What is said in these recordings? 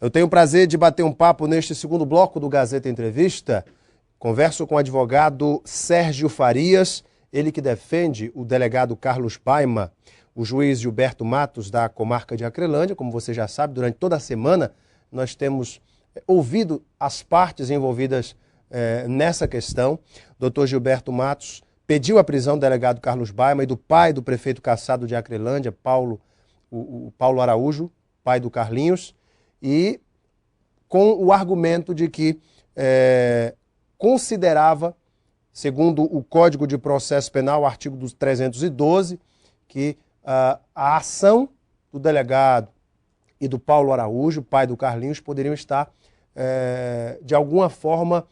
Eu tenho o prazer de bater um papo neste segundo bloco do Gazeta Entrevista. Converso com o advogado Sérgio Farias, ele que defende o delegado Carlos Baima, o juiz Gilberto Matos, da comarca de Acrelândia. Como você já sabe, durante toda a semana nós temos ouvido as partes envolvidas nessa questão. Dr. Gilberto Matos pediu a prisão do delegado Carlos Baima e do pai do prefeito cassado de Acrelândia, o Paulo Araújo, pai do Carlinhos, e com o argumento de que considerava, segundo o Código de Processo Penal, o artigo 312, que a ação do delegado e do Paulo Araújo, pai do Carlinhos, poderiam estar, de alguma forma,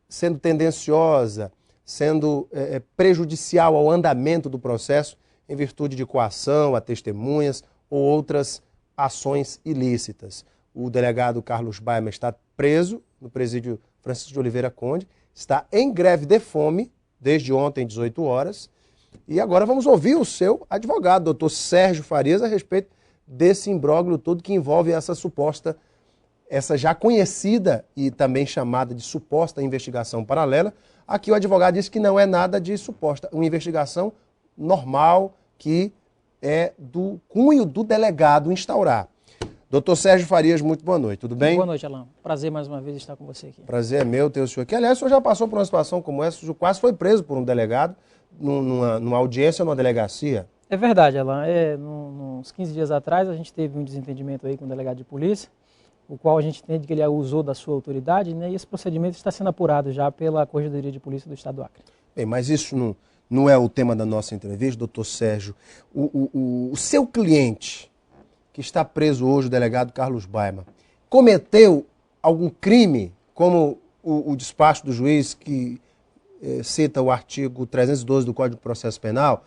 sendo tendenciosa, sendo prejudicial ao andamento do processo em virtude de coação a testemunhas ou outras ações ilícitas. O delegado Carlos Baima está preso no presídio Francisco de Oliveira Conde, está em greve de fome desde ontem, 18 horas, e agora vamos ouvir o seu advogado, doutor Sérgio Farias, a respeito desse imbróglio todo que envolve essa suposta, essa já conhecida e também chamada de suposta investigação paralela. Aqui o advogado disse que não é nada de suposta, uma investigação normal que é do cunho do delegado instaurar. Doutor Sérgio Farias, muito boa noite, tudo bem? Boa noite, Alain. Prazer mais uma vez estar com você aqui. Prazer é meu ter o senhor aqui. Aliás, o senhor já passou por uma situação como essa, o senhor quase foi preso por um delegado numa audiência, numa delegacia. É verdade, Alain. Uns 15 dias atrás a gente teve um desentendimento aí com o delegado de polícia, o qual a gente entende que ele usou da sua autoridade, né? E esse procedimento está sendo apurado já pela Corregedoria de Polícia do Estado do Acre. Bem, mas isso não é o tema da nossa entrevista, doutor Sérgio. O seu cliente, que está preso hoje, o delegado Carlos Baima, cometeu algum crime, como o despacho do juiz que cita o artigo 312 do Código de Processo Penal,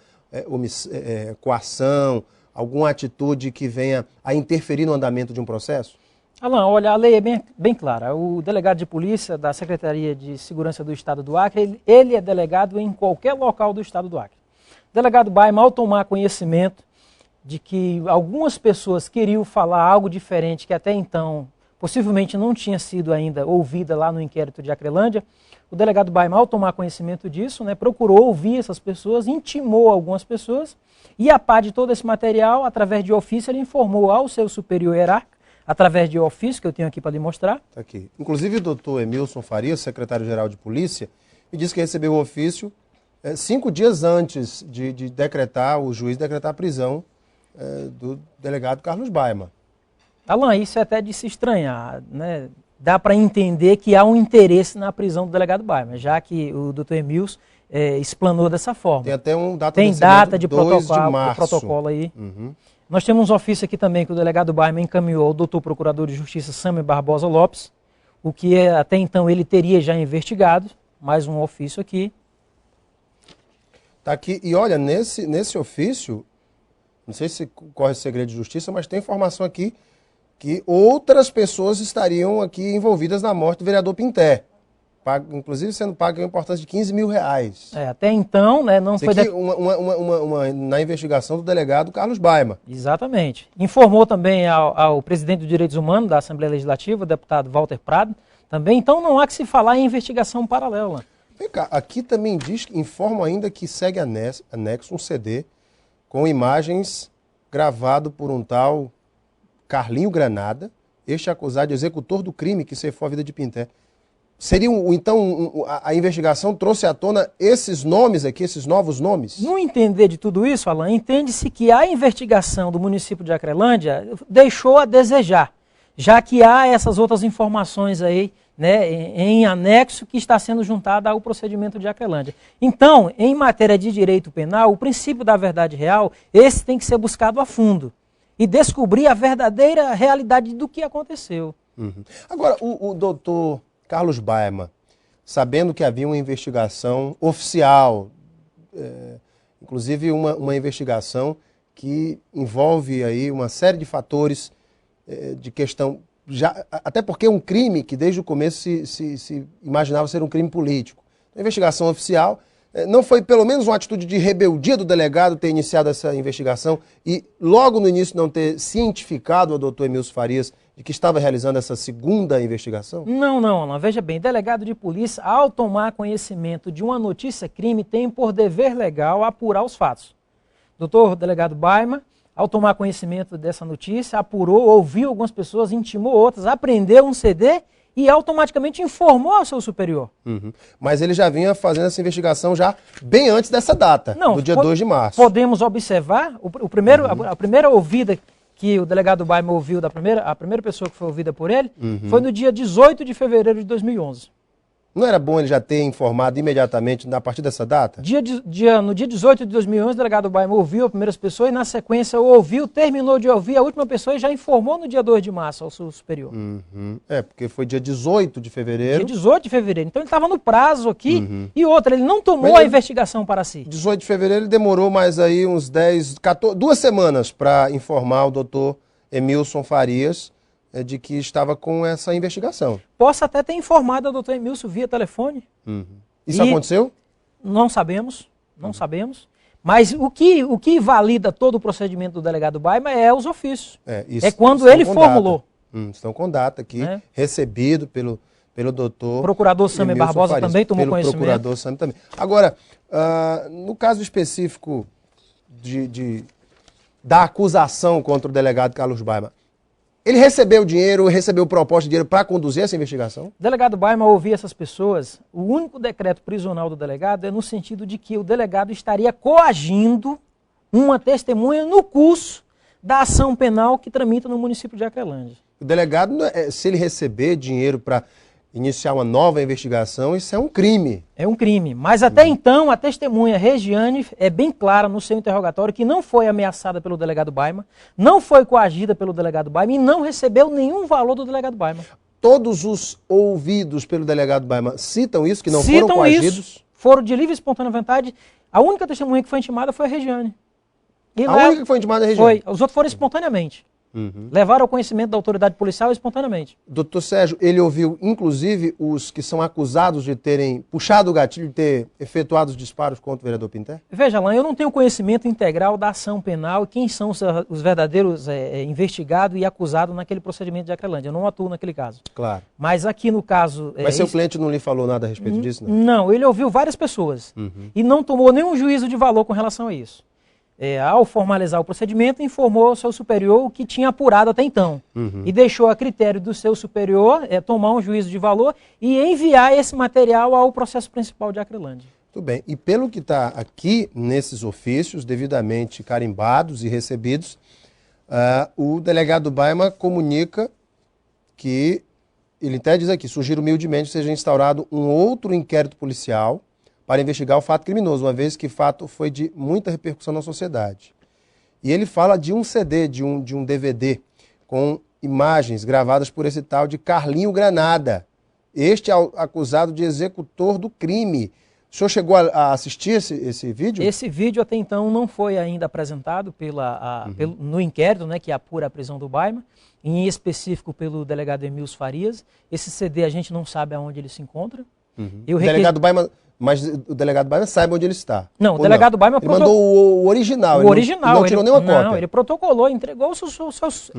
coação, alguma atitude que venha a interferir no andamento de um processo? Alain, olha, a lei é bem clara. O delegado de polícia da Secretaria de Segurança do Estado do Acre, ele é delegado em qualquer local do Estado do Acre. O delegado Baima, ao tomar conhecimento de que algumas pessoas queriam falar algo diferente que até então possivelmente não tinha sido ainda ouvida lá no inquérito de Acrelândia, o delegado Baima, ao tomar conhecimento disso, né, procurou ouvir essas pessoas, intimou algumas pessoas e, a par de todo esse material, através de ofício, ele informou ao seu superior hierárquico, através de ofício, que eu tenho aqui para lhe mostrar. Tá aqui. Inclusive o doutor Emilson Farias, secretário-geral de polícia, me disse que recebeu o ofício 5 dias antes de o juiz decretar a prisão do delegado Carlos Baima. Alain, isso é até de se estranhar, né? Dá para entender que há um interesse na prisão do delegado Baima, já que o doutor Emilson explanou dessa forma. Tem até data de protocolo aí. Uhum. Nós temos um ofício aqui também que o delegado Baima encaminhou ao doutor procurador de justiça Sâmio Barbosa Lopes, o que até então ele teria já investigado, mais um ofício aqui. Tá aqui, e olha, nesse ofício, não sei se corre segredo de justiça, mas tem informação aqui que outras pessoas estariam aqui envolvidas na morte do vereador Pinté, inclusive sendo pago a importância de R$15 mil. Até então, né, não foi... na investigação do delegado Carlos Baima. Exatamente. Informou também ao presidente dos Direitos Humanos da Assembleia Legislativa, o deputado Walter Prado, também. Então não há que se falar em investigação paralela. Vem cá, aqui também informa ainda que segue anexo um CD com imagens gravado por um tal Carlinho Granada, este acusado de executor do crime que ceifou a vida de Pinté. Seria, então, a investigação trouxe à tona esses nomes aqui, esses novos nomes? No entender de tudo isso, Alain, entende-se que a investigação do município de Acrelândia deixou a desejar, já que há essas outras informações aí, né, em anexo que está sendo juntada ao procedimento de Acrelândia. Então, em matéria de direito penal, o princípio da verdade real, esse tem que ser buscado a fundo e descobrir a verdadeira realidade do que aconteceu. Uhum. Agora, o doutor Carlos Baima, sabendo que havia uma investigação oficial, inclusive uma investigação que envolve aí uma série de fatores de questão, até porque é um crime que desde o começo se imaginava ser um crime político. A investigação oficial não foi pelo menos uma atitude de rebeldia do delegado ter iniciado essa investigação e logo no início não ter cientificado o doutor Emilson Farias de que estava realizando essa segunda investigação? Não, Alan. Veja bem, delegado de polícia, ao tomar conhecimento de uma notícia-crime, tem por dever legal apurar os fatos. Doutor delegado Baima, ao tomar conhecimento dessa notícia, apurou, ouviu algumas pessoas, intimou outras, apreendeu um CD e automaticamente informou ao seu superior. Mas ele já vinha fazendo essa investigação já bem antes dessa data, do dia 2 de março. Podemos observar, a primeira ouvida que o delegado Baima ouviu, a primeira pessoa que foi ouvida por ele, foi no dia 18 de fevereiro de 2011. Não era bom ele já ter informado imediatamente a partir dessa data? No dia 18 de 2011, o delegado Baima ouviu as primeiras pessoas e, na sequência, terminou de ouvir a última pessoa e já informou no dia 2 de março ao seu superior. Porque foi dia 18 de fevereiro. Dia 18 de fevereiro. Então ele estava no prazo aqui. E outra, ele não tomou a investigação para si. 18 de fevereiro ele demorou mais aí uns 10, 14, 2 semanas para informar o doutor Emilson Farias de que estava com essa investigação. Posso até ter informado o doutor Emilson via telefone. Isso aconteceu? Não sabemos, Mas o que valida todo o procedimento do delegado Baima é os ofícios. É quando ele formulou. Estão com data aqui, recebido pelo doutor... Procurador Sami Barbosa Farias, também tomou conhecimento. Procurador Sami também. Agora, no caso específico da acusação contra o delegado Carlos Baima, ele recebeu dinheiro, recebeu proposta de dinheiro para conduzir essa investigação? O delegado Baima, ao ouvir essas pessoas, o único decreto prisional do delegado é no sentido de que o delegado estaria coagindo uma testemunha no curso da ação penal que tramita no município de Acrelândia. O delegado, se ele receber dinheiro para iniciar uma nova investigação, isso é um crime. É um crime. Mas até então, a testemunha Regiane é bem clara no seu interrogatório que não foi ameaçada pelo delegado Baima, não foi coagida pelo delegado Baima e não recebeu nenhum valor do delegado Baima. Todos os ouvidos pelo delegado Baima citam isso, que não foram coagidos? Isso, foram de livre e espontânea vontade. A única testemunha que foi intimada foi a Regiane. A única que foi intimada é a Regiane? Foi. Os outros foram espontaneamente. Levaram ao conhecimento da autoridade policial espontaneamente. Doutor Sérgio, ele ouviu, inclusive, os que são acusados de terem puxado o gatilho, de ter efetuado os disparos contra o vereador Pinter? Veja, Alain, eu não tenho conhecimento integral da ação penal e quem são os verdadeiros investigados e acusados naquele procedimento de Acrelândia. Eu não atuo naquele caso. Claro. Mas aqui no caso... Mas seu cliente não lhe falou nada a respeito disso, não? Não, ele ouviu várias pessoas e não tomou nenhum juízo de valor com relação a isso. Ao formalizar o procedimento, informou ao seu superior o que tinha apurado até então. E deixou a critério do seu superior tomar um juízo de valor e enviar esse material ao processo principal de Acrelândia. Tudo bem. E pelo que está aqui nesses ofícios, devidamente carimbados e recebidos, o delegado Baima comunica que, ele até diz aqui, sugiro humildemente seja instaurado um outro inquérito policial para investigar o fato criminoso, uma vez que o fato foi de muita repercussão na sociedade. E ele fala de um CD, de um DVD, com imagens gravadas por esse tal de Carlinho Granada. Este é o acusado de executor do crime. O senhor chegou a assistir esse vídeo? Esse vídeo até então não foi ainda apresentado no inquérito, que apura a prisão do Baima, em específico pelo delegado Emilson Farias. Esse CD a gente não sabe aonde ele se encontra. Delegado Baima... Mas o delegado Baima sabe onde ele está. Não, o delegado Baima... Ele mandou o original. O original. Não tirou nenhuma cópia. Não, ele protocolou, entregou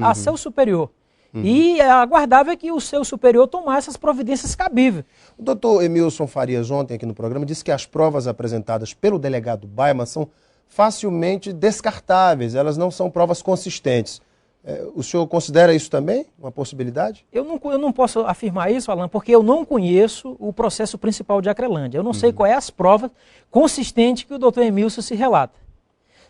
a seu superior. E é aguardável que o seu superior tomasse as providências cabíveis. O doutor Emilson Farias, ontem aqui no programa, disse que as provas apresentadas pelo delegado Baima são facilmente descartáveis, elas não são provas consistentes. O senhor considera isso também uma possibilidade? Eu não posso afirmar isso, Alan, porque eu não conheço o processo principal de Acrelândia. Eu não sei quais as provas consistentes que o doutor Emilson se relata.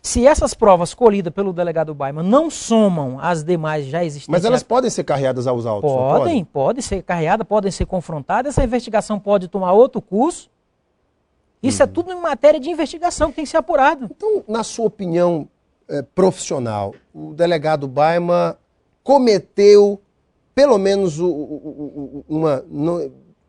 Se essas provas colhidas pelo delegado Baima não somam as demais já existentes... Mas elas podem ser carreadas aos autos, podem ser carreadas, podem ser confrontadas, essa investigação pode tomar outro curso. Isso é tudo em matéria de investigação que tem que ser apurado. Então, na sua opinião profissional, o delegado Baima cometeu pelo menos o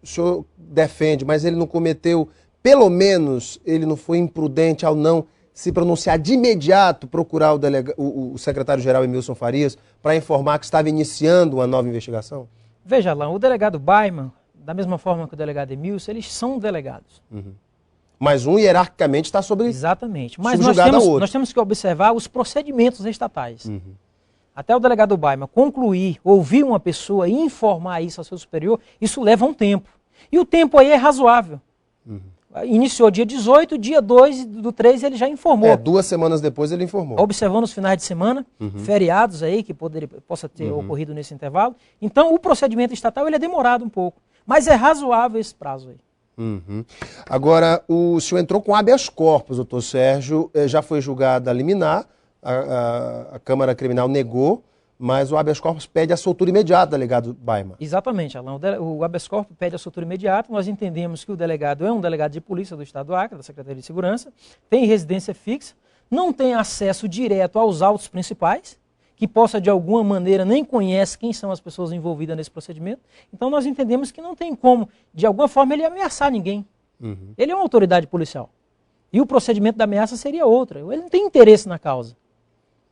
senhor defende, mas ele não cometeu, pelo menos ele não foi imprudente ao não se pronunciar de imediato, procurar o secretário-geral Emilson Farias para informar que estava iniciando uma nova investigação? Veja lá, o delegado Baima, da mesma forma que o delegado Emilson, eles são delegados. Mas um hierarquicamente está sobre... Exatamente. Mas nós temos que observar os procedimentos estatais. até o delegado Baima concluir, ouvir uma pessoa e informar isso ao seu superior, isso leva um tempo. E o tempo aí é razoável. Iniciou dia 18, dia 2 do 3 ele já informou. 2 semanas depois ele informou. Observando os finais de semana, feriados aí que possa ter ocorrido nesse intervalo. Então o procedimento estatal ele é demorado um pouco, mas é razoável esse prazo aí. Agora, o senhor entrou com habeas corpus, doutor Sérgio, já foi julgada a liminar, a Câmara Criminal negou, mas o habeas corpus pede a soltura imediata, delegado Baima. Exatamente, Alain. O habeas corpus pede a soltura imediata. Nós entendemos que o delegado é um delegado de polícia do Estado do Acre, da Secretaria de Segurança, tem residência fixa, não tem acesso direto aos autos principais, que possa de alguma maneira nem conhece quem são as pessoas envolvidas nesse procedimento. Então nós entendemos que não tem como, de alguma forma, ele ameaçar ninguém. Ele é uma autoridade policial. E o procedimento da ameaça seria outra. Ele não tem interesse na causa.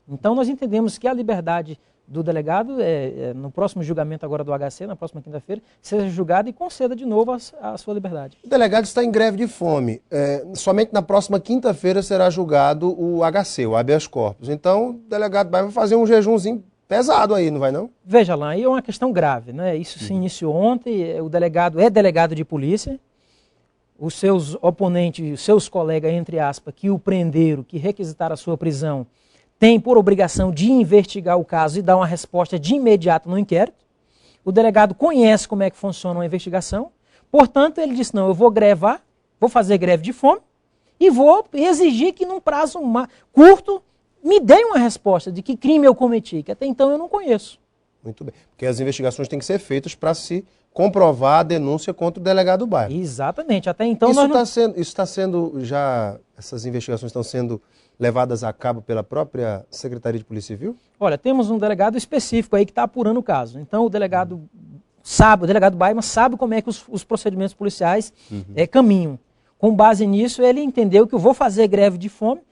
Então nós entendemos que a liberdade do delegado, no próximo julgamento agora do HC, na próxima quinta-feira, seja julgado e conceda de novo a sua liberdade. O delegado está em greve de fome. Somente na próxima quinta-feira será julgado o HC, o habeas corpus. Então o delegado vai fazer um jejumzinho pesado aí, não vai não? Veja lá, aí é uma questão grave, né? Isso se iniciou ontem, o delegado é delegado de polícia, os seus oponentes, os seus colegas, entre aspas, que o prenderam, que requisitaram a sua prisão, tem por obrigação de investigar o caso e dar uma resposta de imediato no inquérito. O delegado conhece como é que funciona uma investigação, portanto ele disse, não, eu vou grevar, vou fazer greve de fome e vou exigir que num prazo curto me dê uma resposta de que crime eu cometi, que até então eu não conheço. Muito bem, porque as investigações têm que ser feitas para se comprovar a denúncia contra o delegado Baima. Exatamente, até então essas investigações estão sendo levadas a cabo pela própria Secretaria de Polícia Civil? Olha, temos um delegado específico aí que está apurando o caso. Então o delegado Baima sabe como é que os procedimentos policiais caminham. Com base nisso, ele entendeu que eu vou fazer greve de fome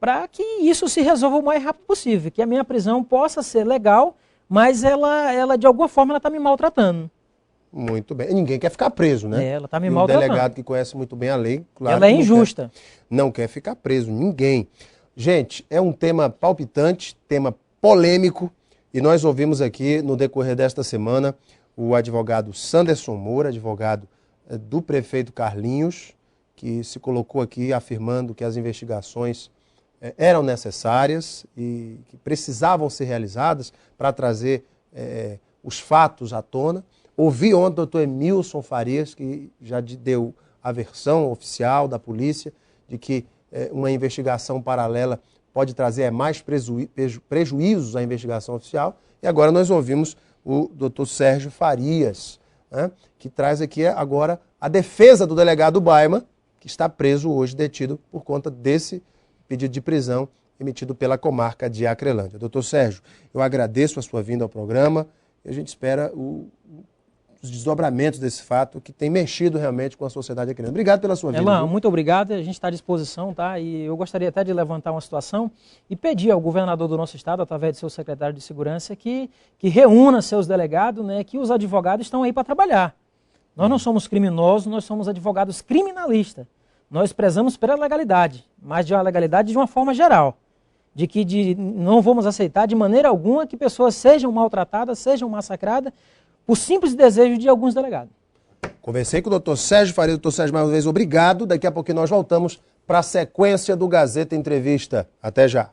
para que isso se resolva o mais rápido possível, que a minha prisão possa ser legal, mas ela de alguma forma ela está me maltratando. Muito bem. Ninguém quer ficar preso, né? Ela está me maltratando. Um delegado que conhece muito bem a lei, claro. Ela é injusta. Não quer ficar preso, ninguém. Gente, é um tema palpitante, tema polêmico, e nós ouvimos aqui no decorrer desta semana o advogado Sanderson Moura, advogado do prefeito Carlinhos, que se colocou aqui afirmando que as investigações eram necessárias e que precisavam ser realizadas para trazer os fatos à tona. Ouvi ontem o doutor Emilson Farias, que já deu a versão oficial da polícia de que uma investigação paralela pode trazer mais prejuízos à investigação oficial. E agora nós ouvimos o doutor Sérgio Farias, né, que traz aqui agora a defesa do delegado Baima, que está preso hoje, detido por conta desse pedido de prisão emitido pela comarca de Acrelândia. Doutor Sérgio, eu agradeço a sua vinda ao programa e a gente espera os desdobramentos desse fato que tem mexido realmente com a sociedade acreana. Obrigado pela sua vinda. Elan, muito obrigado. A gente está à disposição, tá? E eu gostaria até de levantar uma situação e pedir ao governador do nosso estado, através de seu secretário de Segurança, que reúna seus delegados, né? Que os advogados estão aí para trabalhar. Nós não somos criminosos, nós somos advogados criminalistas. Nós prezamos pela legalidade, mas de uma legalidade de uma forma geral. Não vamos aceitar de maneira alguma que pessoas sejam maltratadas, sejam massacradas, por simples desejo de alguns delegados. Conversei com o doutor Sérgio Farias. Doutor Sérgio, mais uma vez, obrigado. Daqui a pouquinho nós voltamos para a sequência do Gazeta Entrevista. Até já.